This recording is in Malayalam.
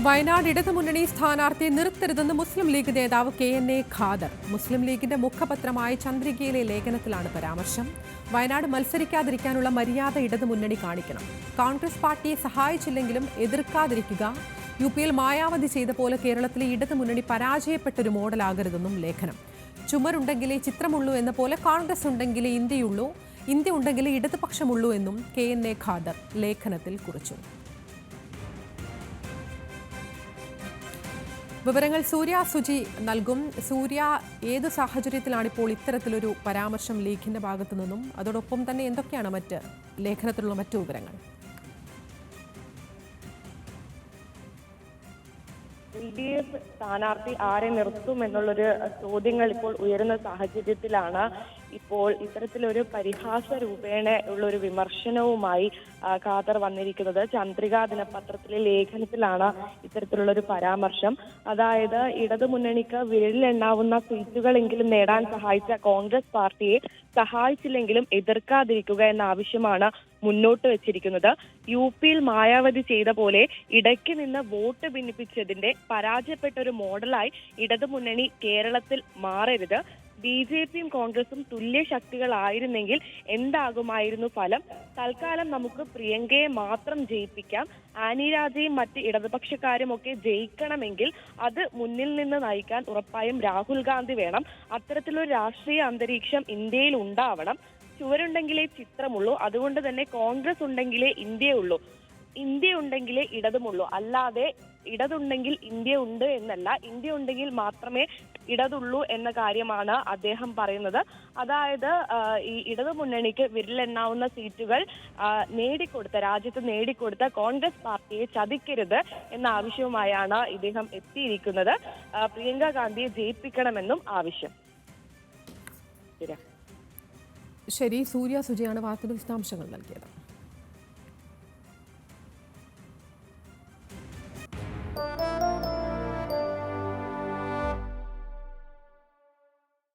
വയനാട് ഇടതുമുന്നണി സ്ഥാനാർത്ഥിയെ നിർത്തരുതെന്ന് മുസ്ലിം ലീഗ് നേതാവ് KNA ഖാദർ. മുസ്ലിം ലീഗിന്റെ മുഖപത്രമായ ചന്ദ്രികയിലെ ലേഖനത്തിലാണ് പരാമർശം. വയനാട് മത്സരിക്കാതിരിക്കാനുള്ള മര്യാദ ഇടതുമുന്നണി കാണിക്കണം. കോൺഗ്രസ് പാർട്ടിയെ സഹായിച്ചില്ലെങ്കിലും എതിർക്കാതിരിക്കുക. UP-യിൽ മായാവതി ചെയ്ത പോലെ കേരളത്തിലെ ഇടതുമുന്നണി പരാജയപ്പെട്ടൊരു മോഡലാകരുതെന്നും ലേഖനം. ചുമരുണ്ടെങ്കിലേ ചിത്രമുള്ളൂ എന്ന പോലെ കോൺഗ്രസ് ഉണ്ടെങ്കിലേ ഇന്ത്യയുള്ളൂ, ഇന്ത്യ ഉണ്ടെങ്കിലേ ഇടതുപക്ഷമുള്ളൂ എന്നും KNA ഖാദർ ലേഖനത്തിൽ കുറിച്ചു. വിവരങ്ങൾ സൂര്യ സുജി നൽകും. സൂര്യ, ഏതു സാഹചര്യത്തിലാണ് ഇപ്പോൾ ഇത്തരത്തിലൊരു പരാമർശം ലീഗിന്റെ ഭാഗത്തു നിന്നും? അതോടൊപ്പം തന്നെ എന്തൊക്കെയാണ് മറ്റ് ലേഖനത്തിലുള്ള മറ്റു വിവരങ്ങൾ? LDF സ്ഥാനാർത്ഥി ആരെ നിർത്തും എന്നുള്ളൊരു ചോദ്യങ്ങൾ ഇപ്പോൾ ഉയരുന്ന സാഹചര്യത്തിലാണ് ഇപ്പോൾ ഇത്തരത്തിലൊരു പരിഹാസ രൂപേണ ഉള്ളൊരു വിമർശനവുമായി ഖാദർ വന്നിരിക്കുന്നത്. ചന്ദ്രിക ദിനപത്രത്തിലെ ലേഖനത്തിലാണ് ഇത്തരത്തിലുള്ളൊരു പരാമർശം. അതായത് ഇടതുമുന്നണിക്ക് വിരലിലെണ്ണാവുന്ന സീറ്റുകളെങ്കിലും നേടാൻ സഹായിച്ച കോൺഗ്രസ് പാർട്ടിയെ സഹായിച്ചില്ലെങ്കിലും എതിർക്കാതിരിക്കുക എന്ന ആവശ്യമാണ് മുന്നോട്ട് വെച്ചിരിക്കുന്നത്. UP-യിൽ മായാവതി ചെയ്ത പോലെ ഇടയ്ക്ക് നിന്ന് വോട്ട് ഭിന്നിപ്പിച്ചതിന്റെ പരാജയപ്പെട്ട ഒരു മോഡലായി ഇടതുമുന്നണി കേരളത്തിൽ മാറരുത്. BJP-യും കോൺഗ്രസും തുല്യ ശക്തികളായിരുന്നെങ്കിൽ എന്താകുമായിരുന്നു ഫലം? തൽക്കാലം നമുക്ക് പ്രിയങ്കയെ മാത്രം ജയിപ്പിക്കാം. ആനി രാജയും മറ്റ് ഇടതുപക്ഷക്കാരും ഒക്കെ ജയിക്കണമെങ്കിൽ അത് മുന്നിൽ നിന്ന് നയിക്കാൻ ഉറപ്പായും രാഹുൽ ഗാന്ധി വേണം. അത്തരത്തിലൊരു രാഷ്ട്രീയ അന്തരീക്ഷം ഇന്ത്യയിൽ ഉണ്ടാവണം. ചുവരുണ്ടെങ്കിലേ ചിത്രമുള്ളൂ, അതുകൊണ്ട് തന്നെ കോൺഗ്രസ് ഉണ്ടെങ്കിലേ ഇന്ത്യയുള്ളൂ, ഇന്ത്യ ഉണ്ടെങ്കിലേ ഇടതുമുള്ളൂ. അല്ലാതെ ഇടതുണ്ടെങ്കിൽ ഇന്ത്യ ഉണ്ട് എന്നല്ല, ഇന്ത്യ ഉണ്ടെങ്കിൽ മാത്രമേ ഇടതുള്ളൂ എന്ന കാര്യമാണ് അദ്ദേഹം പറയുന്നത്. അതായത് ഈ ഇടതുമുന്നണിക്ക് വിരലെണ്ണാവുന്ന സീറ്റുകൾ രാജ്യത്ത് നേടിക്കൊടുത്ത കോൺഗ്രസ് പാർട്ടിയെ ചതിക്കരുത് എന്ന ആവശ്യവുമായാണ് ഇദ്ദേഹം എത്തിയിരിക്കുന്നത്. പ്രിയങ്ക ഗാന്ധിയെ ജയിപ്പിക്കണമെന്നും ആവശ്യം. ശരി, സൂര്യ സുജയാണ് വാർത്തയുടെ വിശദാംശങ്ങൾ നൽകിയത്.